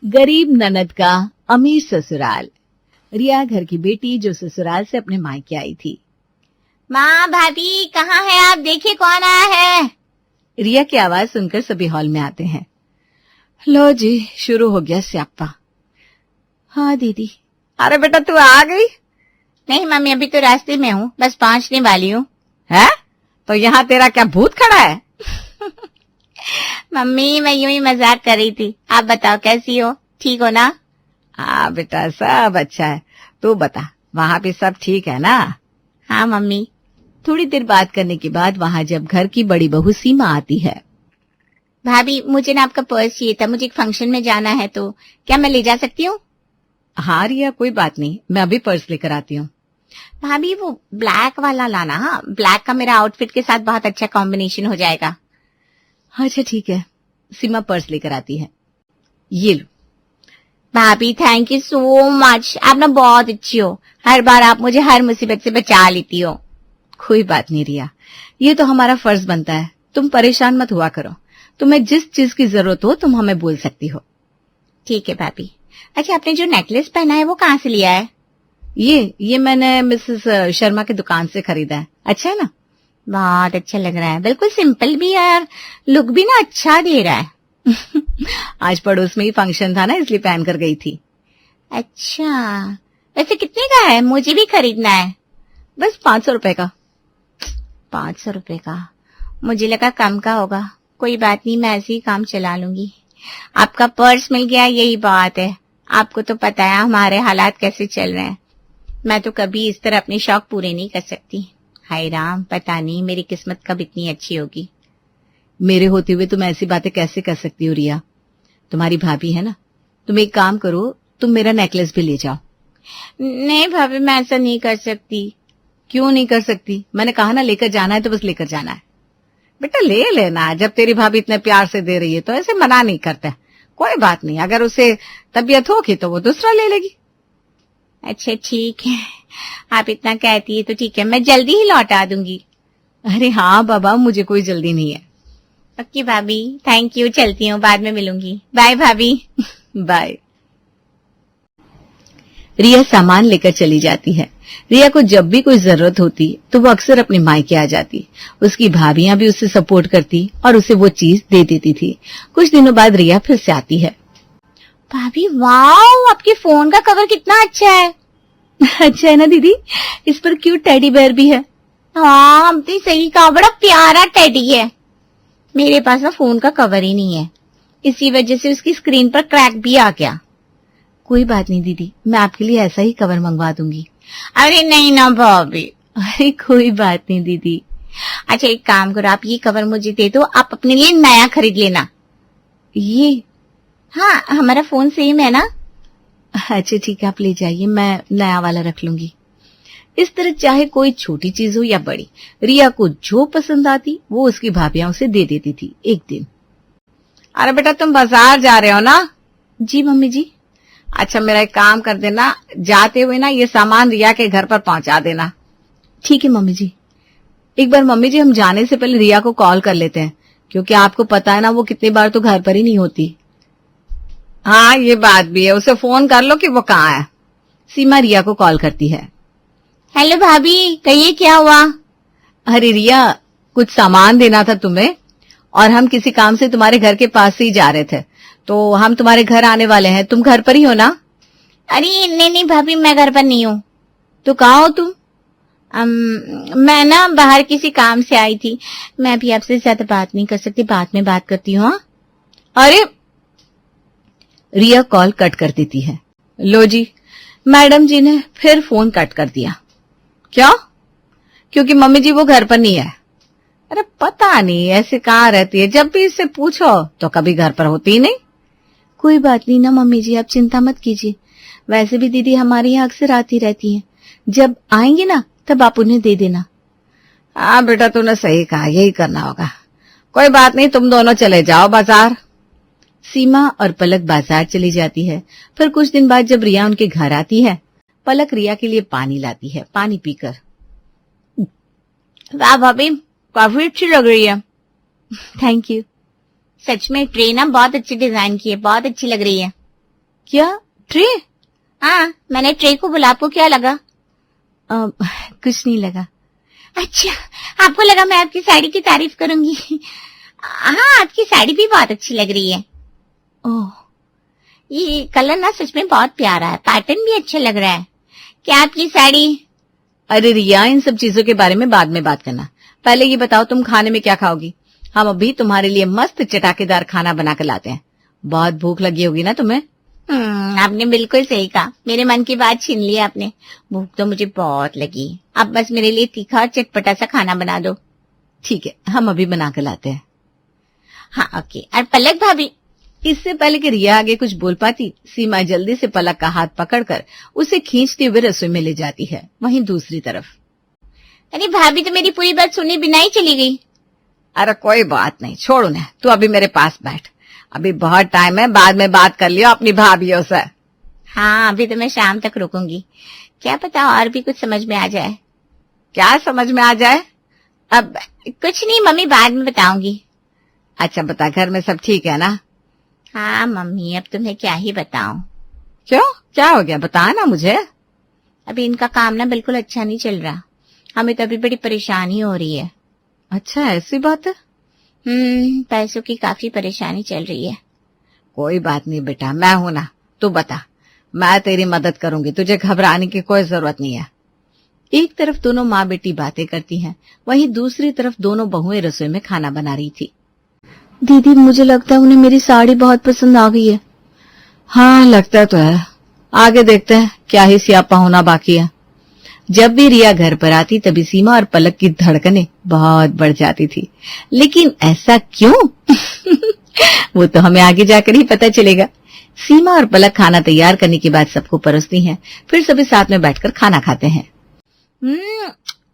गरीब ननद का अमीर ससुराल। रिया घर की बेटी जो ससुराल से अपने मायके आई थी। माँ, भाभी कहाँ है आप? देखिए कौन आया है। रिया की आवाज सुनकर सभी हॉल में आते हैं। लो जी, शुरू हो गया स्यापा। हाँ दीदी। अरे बेटा तू आ गई? नहीं मम्मी, अभी तो रास्ते में हूँ, बस पहुँचने वाली हूँ। है? तो यहाँ तेरा क्या भूत खड़ा है? मम्मी मैं यूं ही मजाक कर रही थी। आप बताओ कैसी हो, ठीक हो ना? हाँ बेटा सब अच्छा है। तू बता वहाँ पे सब ठीक है ना? हाँ मम्मी। थोड़ी देर बात करने के बाद वहाँ जब घर की बड़ी बहू सीमा आती है। भाभी मुझे ना आपका पर्स चाहिए था, मुझे एक फंक्शन में जाना है, तो क्या मैं ले जा सकती हूँ? हाँ रिया कोई बात नहीं, मैं अभी पर्स लेकर आती हूँ। भाभी वो ब्लैक वाला लाना। हाँ, ब्लैक का मेरा आउटफिट के साथ बहुत अच्छा कॉम्बिनेशन हो जाएगा। अच्छा ठीक है। सीमा पर्स लेकर आती है। ये लो। भाभी थैंक यू सो मच, आप ना बहुत अच्छी हो। हर बार आप मुझे हर मुसीबत से बचा लेती हो। कोई बात नहीं रिया, ये तो हमारा फर्ज बनता है। तुम परेशान मत हुआ करो। तुम्हें जिस चीज की जरूरत हो तुम हमें बोल सकती हो। ठीक है भाभी। अच्छा, आपने जो नेकलेस पहना है वो कहाँ से लिया है? ये मैंने मिसेस शर्मा की दुकान से खरीदा है। अच्छा है ना? बहुत अच्छा लग रहा है, बिल्कुल सिंपल भी है और लुक भी ना अच्छा दे रहा है। आज पड़ोस में ही फंक्शन था ना, इसलिए पहन कर गई थी। अच्छा, वैसे कितने का है? मुझे भी खरीदना है। बस 500 रुपए का। 500 रुपए का? मुझे लगा कम का होगा। कोई बात नहीं, मैं ऐसे ही काम चला लूंगी। आपका पर्स मिल गया, यही बात है। आपको तो पता है हमारे हालात कैसे चल रहे हैं। मैं तो कभी इस तरह अपने शौक पूरे नहीं कर सकती। हाय राम, पता नहीं मेरी किस्मत कब इतनी अच्छी होगी। मेरे होते हुए तुम ऐसी बातें कैसे कर सकती हो रिया? तुम्हारी भाभी है ना। तुम एक काम करो, तुम मेरा नेकलेस भी ले जाओ। नहीं भाभी, मैं ऐसा नहीं कर सकती। क्यों नहीं कर सकती? मैंने कहा ना लेकर जाना है तो बस लेकर जाना है। बेटा ले लेना, जब तेरी भाभी इतने प्यार से दे रही है तो ऐसे मना नहीं करते। कोई बात नहीं, अगर उसे तबीयत होगी तो वो दूसरा ले लेगी। अच्छा ठीक है, आप इतना कहती है तो ठीक है, मैं जल्दी ही लौटा दूंगी। अरे हाँ बाबा, मुझे कोई जल्दी नहीं है। ओके भाभी, थैंक यू, चलती हूँ, बाद में मिलूंगी। बाय भाभी। बाय। रिया सामान लेकर चली जाती है। रिया को जब भी कोई जरूरत होती तो वो अक्सर अपने मायके आ जाती। उसकी भाभियां भी उसे सपोर्ट करती और उसे वो चीज दे देती थी। कुछ दिनों बाद रिया फिर से आती है। भाभी वाओ, आपके फोन का कवर कितना अच्छा है। अच्छा है ना दीदी? इस पर क्यूट टेडी बेयर भी है। हाँ, आपने सही कहा, बड़ा प्यारा टेडी है। मेरे पास ना फोन का कवर ही नहीं है, इसी वजह से उसकी स्क्रीन पर क्रैक भी आ गया। कोई बात नहीं दीदी, मैं आपके लिए ऐसा ही कवर मंगवा दूंगी। अरे नहीं ना भाभी। अरे कोई बात नहीं दीदी। अच्छा एक काम करो, आप ये कवर मुझे दे दो, आप अपने लिए नया खरीद लेना। ये? हाँ, हमारा फोन सेम है ना। अच्छा ठीक है, आप ले जाइए, मैं नया वाला रख लूंगी। इस तरह चाहे कोई छोटी चीज हो या बड़ी, रिया को जो पसंद आती वो उसकी भाभियां उसे दे देती थी। एक दिन, अरे बेटा तुम बाजार जा रहे हो ना? जी मम्मी जी। अच्छा मेरा एक काम कर देना, जाते हुए ना ये सामान रिया के घर पर पहुंचा देना। ठीक है मम्मी जी। एक बार मम्मी जी हम जाने से पहले रिया को कॉल कर लेते हैं, क्योंकि आपको पता है ना वो कितनी बार तो घर पर ही नहीं होती। हाँ ये बात भी है, उसे फोन कर लो कि वो कहाँ है। सीमा रिया को कॉल करती है। हेलो भाभी, कहिए क्या हुआ? अरे रिया, कुछ सामान देना था तुम्हें और हम किसी काम से तुम्हारे घर के पास से ही जा रहे थे, तो हम तुम्हारे घर आने वाले हैं। तुम घर पर ही हो ना? अरे नहीं नहीं भाभी, मैं घर पर नहीं हूँ। तो कहाँ हो तुम? मैं ना बाहर किसी काम से आई थी। मैं अभी आपसे ज्यादा बात नहीं कर सकती, बाद में बात करती हूँ। हाँ? अरे रिया कॉल कट कर देती है। लो जी, मैडम जी ने फिर फोन कट कर दिया। क्या? क्योंकि मम्मी जी वो घर पर नहीं है। अरे पता नहीं ऐसे कहाँ रहती है, जब भी इससे पूछो तो कभी घर पर होती ही नहीं। कोई बात नहीं ना मम्मी जी, आप चिंता मत कीजिए। वैसे भी दीदी हमारे यहाँ अक्सर आती रहती हैं, जब आएंगी ना तब आप उन्हें दे देना। हाँ बेटा तूने सही कहा, यही करना होगा। कोई बात नहीं, तुम दोनों चले जाओ बाजार। सीमा और पलक बाजार चली जाती है। फिर कुछ दिन बाद जब रिया उनके घर आती है, पलक रिया के लिए पानी लाती है। पानी पीकर, वाह भाभी, काफी अच्छी लग रही है। Thank you. सच में ट्रे ना बहुत अच्छी डिजाइन की है, बहुत अच्छी लग रही है। क्या ट्रे? हाँ, मैंने ट्रे को बुला, आपको क्या लगा? कुछ नहीं लगा। अच्छा, आपको लगा मैं आपकी साड़ी की तारीफ करूंगी। हाँ, आपकी साड़ी भी बहुत अच्छी लग रही है। ओह, ये कलर ना सच में बहुत प्यारा है, पैटर्न भी अच्छा लग रहा है। क्या आपकी साड़ी? अरे रिया, इन सब चीजों के बारे में बाद में बात करना। पहले ये बताओ तुम खाने में क्या खाओगी? हम अभी तुम्हारे लिए मस्त चटाकेदार खाना बना कर लाते हैं। बहुत भूख लगी होगी ना तुम्हें? आपने बिल्कुल सही कहा, मेरे मन की बात छीन ली आपने। भूख तो मुझे बहुत लगी। आप बस मेरे लिए तीखा और चटपटा सा खाना बना दो। ठीक है, हम अभी बना कर लाते हैं। हाँ ओके। और पलक भाभी? इससे पहले कि रिया आगे कुछ बोल पाती, सीमा जल्दी से पलक का हाथ पकड़कर उसे खींचते हुए रसोई में ले जाती है। वहीं दूसरी तरफ, अरे भाभी तो मेरी पूरी बात सुनी बिना ही चली गई। अरे कोई बात नहीं, छोड़ उन्हें, तू अभी मेरे पास बैठ। अभी बहुत टाइम है, बाद में बात कर लियो अपनी भाभीयों से। हाँ, अभी तो मैं शाम तक रुकूंगी। क्या पता और भी कुछ समझ में आ जाए। क्या समझ में आ जाए? अब कुछ नहीं मम्मी, बाद में बताऊंगी। अच्छा बता, घर में सब ठीक है ना? हाँ मम्मी, अब तुम्हें क्या ही बताऊं। क्यों, क्या हो गया, बता ना मुझे। अभी इनका काम ना बिल्कुल अच्छा नहीं चल रहा, हमें तो अभी बड़ी परेशानी हो रही है। अच्छा ऐसी बात है? पैसों की काफी परेशानी चल रही है। कोई बात नहीं बेटा, मैं हूं ना, तू बता, मैं तेरी मदद करूंगी, तुझे घबराने की कोई जरूरत नहीं है। एक तरफ दोनों माँ बेटी बातें करती हैं, वहीं दूसरी तरफ दोनों बहुएं रसोई में खाना बना रही थी। दीदी, मुझे लगता है उन्हें मेरी साड़ी बहुत पसंद आ गई है। हाँ लगता तो है, आगे देखते हैं क्या ही स्यापा होना बाकी है। जब भी रिया घर पर आती तभी सीमा और पलक की धड़कनें बहुत बढ़ जाती थी, लेकिन ऐसा क्यों? वो तो हमें आगे जाकर ही पता चलेगा। सीमा और पलक खाना तैयार करने के बाद सबको परोसती हैं, फिर सभी साथ में बैठकर खाना खाते हैं।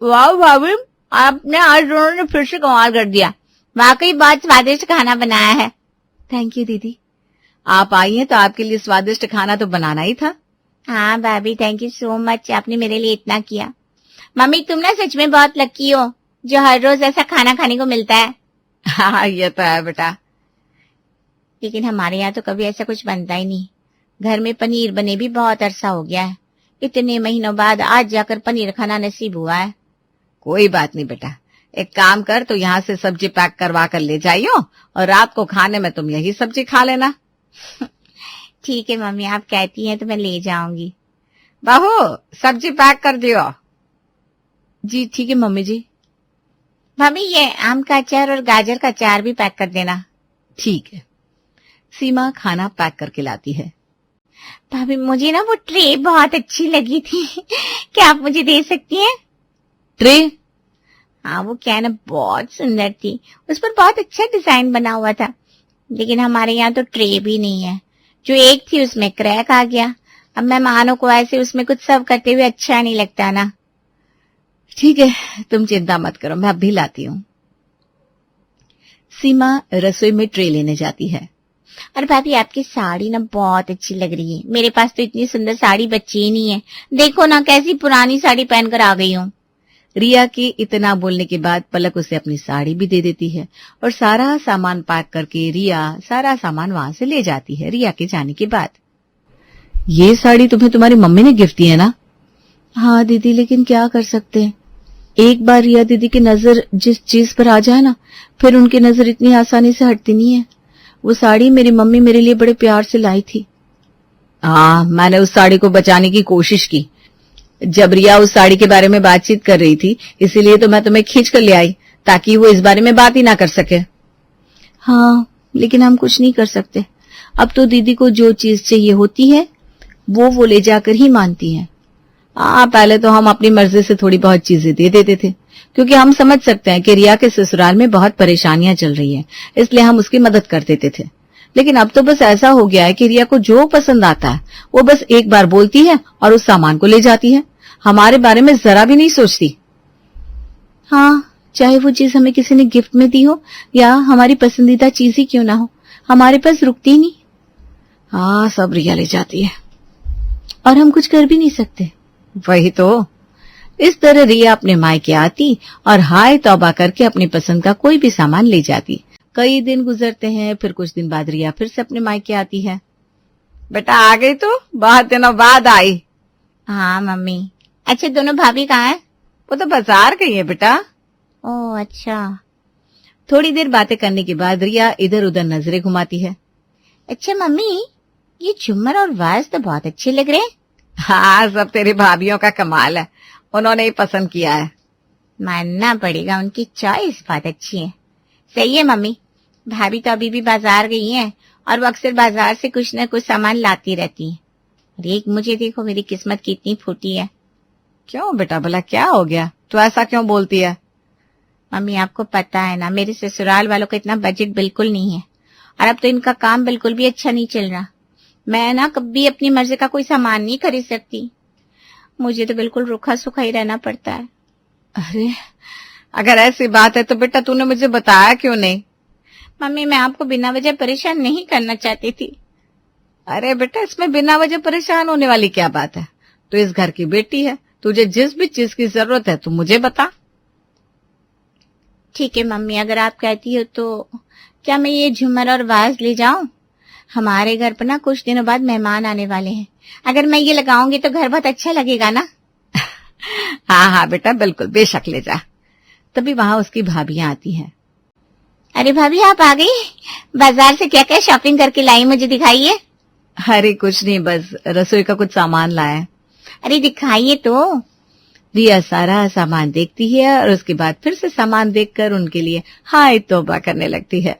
वाह भाभी, आपने आज दोनों ने फिर से कमाल कर दिया। वाकई बहुत स्वादिष्ट खाना बनाया है। थैंक यू दीदी, आप आई हैं तो आपके लिए स्वादिष्ट खाना तो बनाना ही था। हाँ भाभी, थैंक यू सो मच, आपने मेरे लिए इतना किया। मम्मी तुम ना सच में बहुत लकी हो जो हर रोज ऐसा खाना खाने को मिलता है। हाँ ये तो है बेटा, लेकिन हमारे यहाँ तो कभी ऐसा कुछ बनता ही नहीं। घर में पनीर बने भी बहुत अरसा हो गया है, इतने महीनों बाद आज जाकर पनीर खाना नसीब हुआ है। कोई बात नहीं बेटा, एक काम कर, तो यहाँ से सब्जी पैक करवा कर ले जाइयो और रात को खाने में तुम यही सब्जी खा लेना। ठीक है मम्मी, आप कहती हैं तो मैं ले जाऊंगी। बहू सब्जी पैक कर दियो। जी ठीक है मम्मी जी। भाभी ये आम का अचार और गाजर का अचार भी पैक कर देना। ठीक है। सीमा खाना पैक करके लाती है। भाभी मुझे ना वो ट्रे बहुत अच्छी लगी थी, क्या आप मुझे दे सकती हैं? ट्रे? हाँ, वो क्या है ना, बहुत सुंदर थी, उस पर बहुत अच्छा डिजाइन बना हुआ था, लेकिन हमारे यहाँ तो ट्रे भी नहीं है। जो एक थी उसमें क्रैक आ गया। अब मेहमानों को ऐसे उसमें कुछ सर्व करते हुए अच्छा नहीं लगता ना। ठीक है, तुम चिंता मत करो, मैं अभी लाती हूँ। सीमा रसोई में ट्रे लेने जाती है। और भाभी आपकी साड़ी ना बहुत अच्छी लग रही है, मेरे पास तो इतनी सुंदर साड़ी बची ही नहीं है। देखो ना कैसी पुरानी साड़ी पहनकर आ गई हूँ। रिया के इतना बोलने के बाद पलक उसे अपनी साड़ी भी दे देती है और सारा सामान पैक करके रिया सारा सामान वहां से ले जाती है। रिया के जाने के बाद, ये साड़ी तुम्हें तुम्हारी मम्मी ने गिफ्ट दी है ना? हाँ दीदी, लेकिन क्या कर सकते हैं, एक बार रिया दीदी की नजर जिस चीज पर आ जाए ना, फिर उनकी नजर इतनी आसानी से हटती नहीं है। वो साड़ी मेरी मम्मी मेरे लिए बड़े प्यार से लाई थी। हाँ, मैंने उस साड़ी को बचाने की कोशिश की। जब रिया उस साड़ी के बारे में बातचीत कर रही थी, इसीलिए तो मैं तुम्हें खींच कर ले आई, ताकि वो इस बारे में बात ही ना कर सके। हाँ, लेकिन हम कुछ नहीं कर सकते। अब तो दीदी को जो चीज चाहिए होती है वो ले जाकर ही मानती है। पहले तो हम अपनी मर्जी से थोड़ी बहुत चीजें दे देते थे, क्योंकि हम समझ सकते हैं कि रिया के ससुराल में बहुत परेशानियां चल रही हैं, इसलिए हम उसकी मदद कर देते थे। लेकिन अब तो बस ऐसा हो गया है कि रिया को जो पसंद आता है वो बस एक बार बोलती है और उस सामान को ले जाती है, हमारे बारे में जरा भी नहीं सोचती। हाँ, चाहे वो चीज हमें किसी ने गिफ्ट में दी हो या हमारी पसंदीदा चीज ही क्यों ना हो, हमारे पास रुकती नहीं। हाँ, सब रिया ले जाती है और हम कुछ कर भी नहीं सकते। वही तो, इस तरह रिया अपने मायके आती और हाय तौबा करके अपनी पसंद का कोई भी सामान ले जाती। कई दिन गुजरते हैं, फिर कुछ दिन बाद रिया फिर से अपने मायके आती है। बेटा आ गई तू? बहुत दिनों बाद आई। हाँ मम्मी। अच्छा दोनों भाभी कहाँ है? वो तो बाजार गई है बेटा। ओह अच्छा। थोड़ी देर बातें करने के बाद रिया इधर उधर नजरें घुमाती है। अच्छा मम्मी, ये झूमर और वाज तो बहुत अच्छे लग रहे हैं। हाँ, सब तेरी भाभीियों का कमाल है, उन्होंने ही पसंद किया है। मानना पड़ेगा, उनकी चॉइस बहुत अच्छी है। सही है मम्मी, भाभी तो अभी भी बाजार गई हैं और वो अक्सर बाजार से कुछ न कुछ सामान लाती रहती हैं। और एक मुझे देखो, मेरी किस्मत कितनी फूटी है। क्यों बेटा, भला क्या हो गया? तू ऐसा क्यों बोलती है? मम्मी आपको पता है ना, मेरे ससुराल वालों का इतना बजट बिल्कुल नहीं है और अब तो इनका काम बिल्कुल भी अच्छा नहीं चल रहा। मैं ना कभी अपनी मर्जी का कोई सामान नहीं खरीद सकती, मुझे तो बिल्कुल रूखा सूखा ही रहना पड़ता है। अरे अगर ऐसी बात है तो बेटा तूने मुझे बताया क्यों नहीं? मम्मी मैं आपको बिना वजह परेशान नहीं करना चाहती थी। अरे बेटा, इसमें बिना वजह परेशान होने वाली क्या बात है? तू इस घर की बेटी है, तुझे जिस भी चीज की जरूरत है तू मुझे बता। ठीक है मम्मी, अगर आप कहती हो तो क्या मैं ये झूमर और वाज ले जाऊं? हमारे घर पर ना कुछ दिनों बाद मेहमान आने वाले हैं, अगर मैं ये लगाऊंगी तो घर बहुत अच्छा लगेगा ना। हाँ हाँ बेटा, बिल्कुल बेशक ले जा। तभी वहां उसकी भाभियां आती हैं। अरे भाभी आप आ गई, बाजार से क्या क्या शॉपिंग करके लाई, मुझे दिखाइए। अरे कुछ नहीं, बस रसोई का कुछ सामान लाए। अरे दिखाइए तो। रिया सारा सामान देखती है और उसके बाद फिर से सामान देखकर उनके लिए हाय तौबा करने लगती है।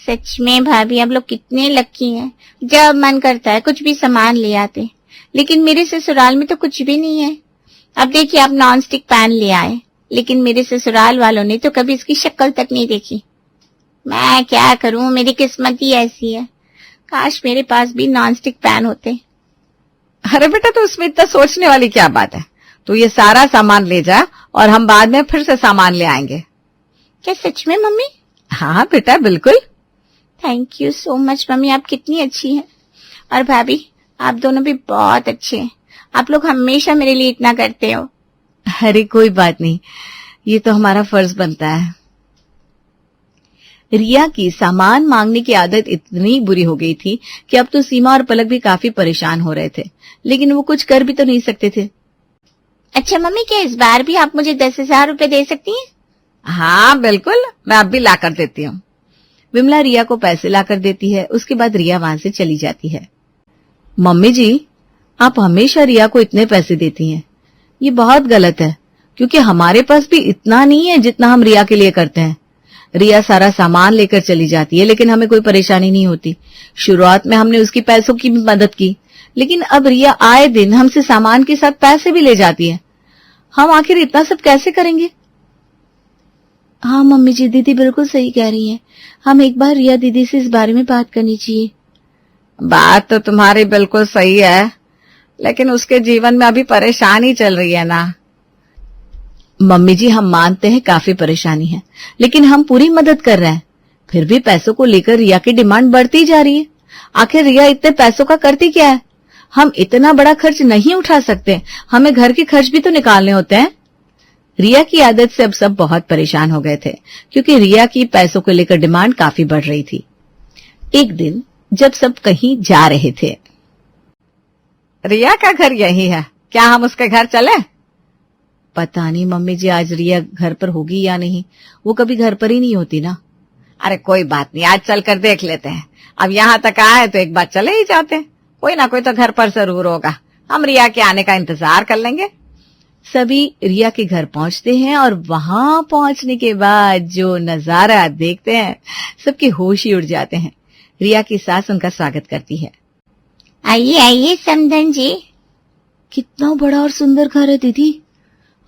सच में भाभी आप लोग कितने लकी हैं, जब मन करता है कुछ भी सामान ले आते। लेकिन मेरे ससुराल में तो कुछ भी नहीं है। अब देखिए आप नॉन स्टिक पैन ले आए, लेकिन मेरे ससुराल वालों ने तो कभी इसकी शक्ल तक नहीं देखी। मैं क्या करूं, मेरी किस्मत ही ऐसी है। काश मेरे पास भी नॉन स्टिक पैन होते। अरे बेटा, तो उसमें इतना सोचने वाली क्या बात है? तू ये सारा सामान ले जा और हम बाद में फिर से सामान ले आएंगे। क्या सच में मम्मी? हाँ बेटा बिल्कुल। Thank you so much mummy, आप कितनी अच्छी हैं। और भाभी आप दोनों भी बहुत अच्छे हैं, आप लोग हमेशा मेरे लिए इतना करते हो। अरे कोई बात नहीं, ये तो हमारा फर्ज बनता है। रिया की सामान मांगने की आदत इतनी बुरी हो गई थी कि अब तो सीमा और पलक भी काफी परेशान हो रहे थे, लेकिन वो कुछ कर भी तो नहीं सकते थे। अच्छा मम्मी, क्या इस बार भी आप मुझे 10,000 रुपए दे सकती हैं? हाँ बिल्कुल, मैं अब भी ला कर देती हूँ। विमला रिया को पैसे लाकर देती है। उसके बाद रिया वहां से चली जाती है। मम्मी जी, आप हमेशा रिया को इतने पैसे देती हैं, ये बहुत गलत है, क्योंकि हमारे पास भी इतना नहीं है जितना हम रिया के लिए करते हैं। रिया सारा सामान लेकर चली जाती है, लेकिन हमें कोई परेशानी नहीं होती। शुरुआत में हमने उसकी पैसों की भी मदद की, लेकिन अब रिया आए दिन हमसे सामान के साथ पैसे भी ले जाती है। हम आखिर इतना सब कैसे करेंगे? हाँ मम्मी जी, दीदी बिल्कुल सही कह रही हैं। हम एक बार रिया दीदी से इस बारे में बात करनी चाहिए। बात तो तुम्हारी बिल्कुल सही है, लेकिन उसके जीवन में अभी परेशानी चल रही है ना। मम्मी जी, हम मानते हैं काफी परेशानी है, लेकिन हम पूरी मदद कर रहे हैं। फिर भी पैसों को लेकर रिया की डिमांड बढ़ती जा रही है। आखिर रिया इतने पैसों का करती क्या है? हम इतना बड़ा खर्च नहीं उठा सकते, हमें घर के खर्च भी तो निकालने होते हैं। रिया की आदत से अब सब बहुत परेशान हो गए थे, क्योंकि रिया की पैसों को लेकर डिमांड काफी बढ़ रही थी। एक दिन जब सब कहीं जा रहे थे। रिया का घर यही है, क्या हम उसके घर चले? पता नहीं मम्मी जी, आज रिया घर पर होगी या नहीं, वो कभी घर पर ही नहीं होती ना। अरे कोई बात नहीं, आज चल कर देख लेते हैं। अब यहाँ तक आए तो एक बार चले ही जाते हैं, कोई ना कोई तो घर पर जरूर होगा। हम रिया के आने का इंतजार कर लेंगे। सभी रिया के घर पहुंचते हैं और वहां पहुंचने के बाद जो नजारा देखते हैं, सबके होश ही उड़ जाते हैं। रिया की सास उनका स्वागत करती है। आइए आइए समधन जी। कितना बड़ा और सुंदर घर है दीदी।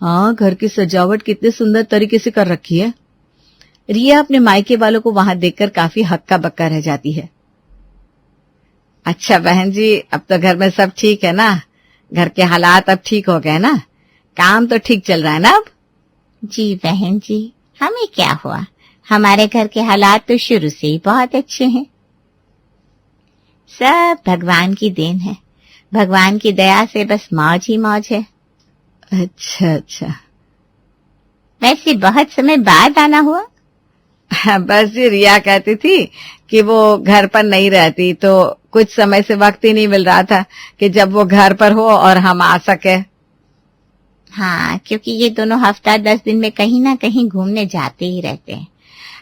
हाँ, घर की सजावट कितने सुंदर तरीके से कर रखी है। रिया अपने मायके वालों को वहां देखकर काफी हक्का बक्का रह जाती है। अच्छा बहन जी, अब तो घर में सब ठीक है ना? घर के हालात अब ठीक हो गए ना? काम तो ठीक चल रहा है ना अब? जी बहन जी, हमें क्या हुआ, हमारे घर के हालात तो शुरू से ही बहुत अच्छे हैं। सब भगवान की देन है, भगवान की दया से बस मौज ही मौज है। अच्छा अच्छा। वैसे बहुत समय बाद आना हुआ। बस जी, रिया कहती थी कि वो घर पर नहीं रहती तो कुछ समय से वक्त ही नहीं मिल रहा था कि जब वो घर पर हो और हम आ सके। हाँ, क्योंकि ये दोनों हफ्ता 10 दिन में कहीं ना कहीं घूमने जाते ही रहते हैं।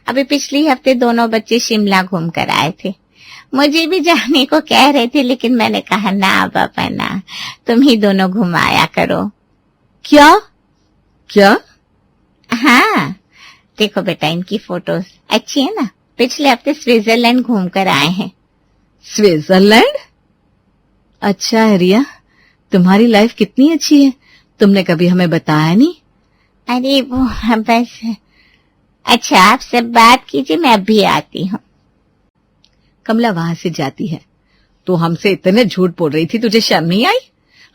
अभी पिछले हफ्ते दोनों बच्चे शिमला घूम कर आए थे। मुझे भी जाने को कह रहे थे, लेकिन मैंने कहा ना पापा ना, तुम ही दोनों घुमाया करो। क्या क्या? हाँ, देखो बेटा, इनकी फोटोज अच्छी है ना। पिछले हफ्ते स्विट्जरलैंड घूम कर आए हैं। स्विट्जरलैंड? अच्छा है रिया, तुम्हारी लाइफ कितनी अच्छी है, तुमने कभी हमें बताया नहीं। अरे वो बस। अच्छा, आप सब बात कीजिए, मैं अभी आती हूँ। कमला वहां से जाती है। तो हमसे इतने झूठ बोल रही थी, तुझे शर्म नहीं आई?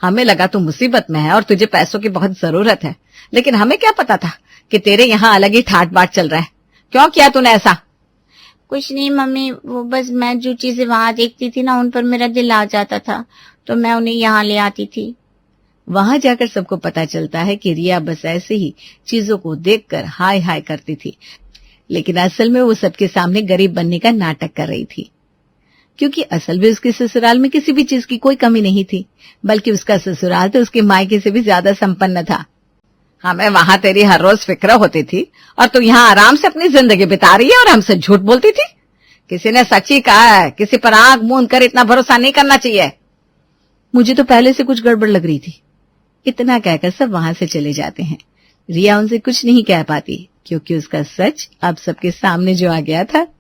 हमें लगा तू मुसीबत में है और तुझे पैसों की बहुत जरूरत है, लेकिन हमें क्या पता था कि तेरे यहाँ अलग ही ठाट बाट चल रहा है। क्यों किया तूने ऐसा? कुछ नहीं मम्मी, वो बस मैं जो चीजें वहां देखती थी ना, उन पर मेरा दिल आ जाता था, तो मैं उन्हें यहाँ ले आती थी। वहां जाकर सबको पता चलता है कि रिया बस ऐसे ही चीजों को देखकर हाय हाय करती थी, लेकिन असल में वो सबके सामने गरीब बनने का नाटक कर रही थी। क्योंकि असल में उसके ससुराल में किसी भी चीज की कोई कमी नहीं थी, बल्कि उसका ससुराल तो उसके मायके से भी ज्यादा संपन्न था। हमें वहां तेरी हर रोज फिक्र होती थी और तू यहाँ आराम से अपनी जिंदगी बिता रही है और हमसे झूठ बोलती थी। किसी ने सच ही कहा है, किसी पर आंख मूंद कर इतना भरोसा नहीं करना चाहिए। मुझे तो पहले से कुछ गड़बड़ लग रही थी। इतना कहकर सब वहां से चले जाते हैं। रिया उनसे कुछ नहीं कह पाती, क्योंकि उसका सच अब सबके सामने जो आ गया था